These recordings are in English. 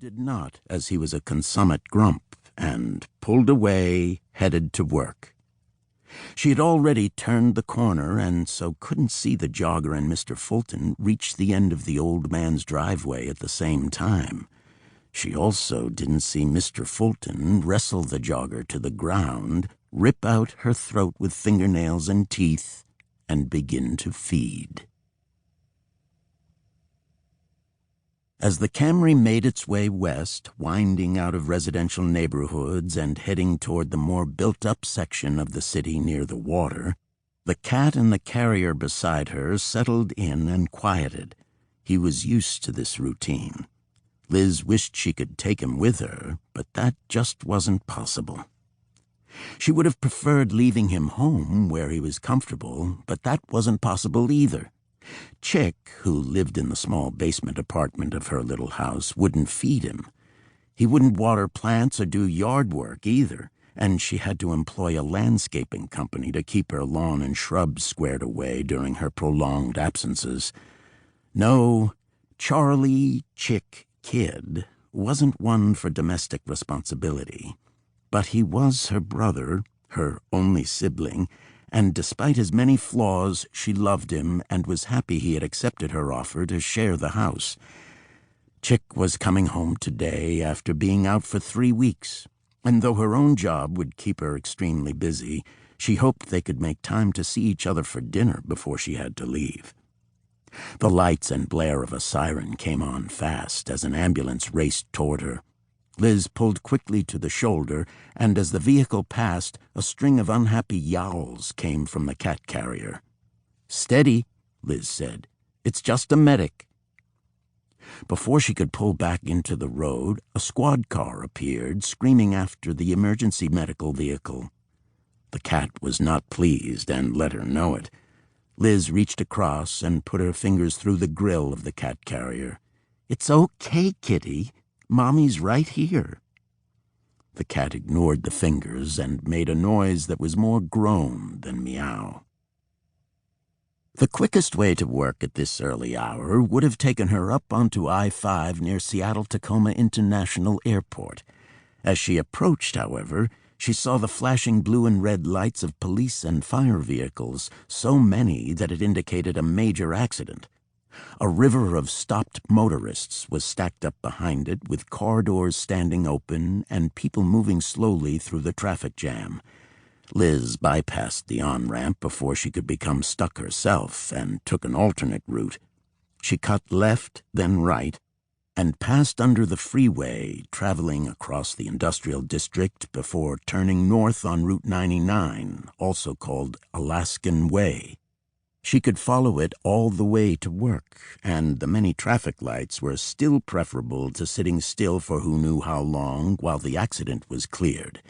did not, as he was a consummate grump, and pulled away, headed to work. She had already turned the corner, and so couldn't see the jogger and Mr. Fulton reach the end of the old man's driveway at the same time. She also didn't see Mr. Fulton wrestle the jogger to the ground, rip out her throat with fingernails and teeth, and begin to feed. As the Camry made its way west, winding out of residential neighborhoods and heading toward the more built-up section of the city near the water, the cat and the carrier beside her settled in and quieted. He was used to this routine. Liz wished she could take him with her, but that just wasn't possible. She would have preferred leaving him home where he was comfortable, but that wasn't possible either. Chick, who lived in the small basement apartment of her little house, wouldn't feed him. He wouldn't water plants or do yard work either, and she had to employ a landscaping company to keep her lawn and shrubs squared away during her prolonged absences. No, Charlie Chick Kid wasn't one for domestic responsibility, but he was her brother, her only sibling, and despite his many flaws, she loved him and was happy he had accepted her offer to share the house. Chick was coming home today after being out for 3 weeks, and though her own job would keep her extremely busy, she hoped they could make time to see each other for dinner before she had to leave. The lights and blare of a siren came on fast as an ambulance raced toward her. Liz pulled quickly to the shoulder, and as the vehicle passed, a string of unhappy yowls came from the cat carrier. "Steady," Liz said. "It's just a medic." Before she could pull back into the road, a squad car appeared, screaming after the emergency medical vehicle. The cat was not pleased and let her know it. Liz reached across and put her fingers through the grill of the cat carrier. "It's okay, kitty. Mommy's right here." The cat ignored the fingers and made a noise that was more groan than meow. The quickest way to work at this early hour would have taken her up onto I-5 near Seattle-Tacoma International Airport. As she approached, however, she saw the flashing blue and red lights of police and fire vehicles, so many that it indicated a major accident. A river of stopped motorists was stacked up behind it, with car doors standing open and people moving slowly through the traffic jam. Liz bypassed the on-ramp before she could become stuck herself and took an alternate route. She cut left, then right, and passed under the freeway, traveling across the industrial district before turning north on Route 99, also called Alaskan Way. She could follow it all the way to work, and the many traffic lights were still preferable to sitting still for who knew how long while the accident was cleared.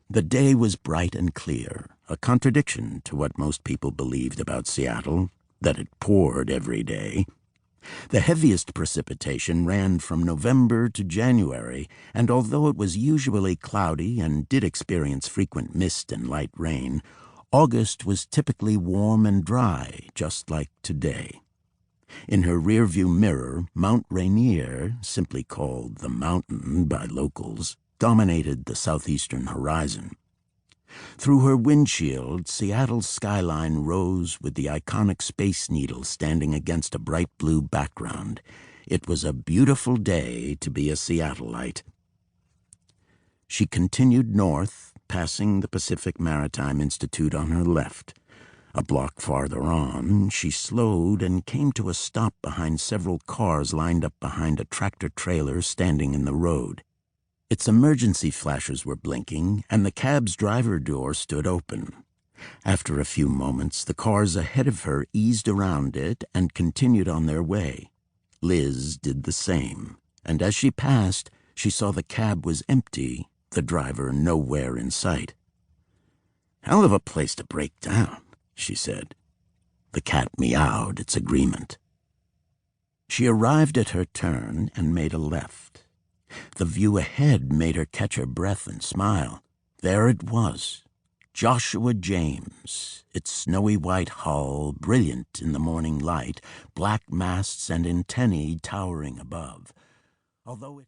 The day was bright and clear, a contradiction to what most people believed about Seattle, that it poured every day. The heaviest precipitation ran from November to January, and although it was usually cloudy and did experience frequent mist and light rain, August was typically warm and dry, just like today. In her rearview mirror, Mount Rainier, simply called the Mountain by locals, dominated the southeastern horizon. Through her windshield, Seattle's skyline rose with the iconic Space Needle standing against a bright blue background. It was a beautiful day to be a Seattleite. She continued north, passing the Pacific Maritime Institute on her left. A block farther on, she slowed and came to a stop behind several cars lined up behind a tractor-trailer standing in the road. Its emergency flashers were blinking, and the cab's driver door stood open. After a few moments, the cars ahead of her eased around it and continued on their way. Liz did the same, and as she passed, she saw the cab was empty, the driver nowhere in sight. "Hell of a place to break down," she said. The cat meowed its agreement. She arrived at her turn and made a left. The view ahead made her catch her breath and smile. There it was, Joshua James, its snowy white hull brilliant in the morning light, black masts and antennae towering above. Although it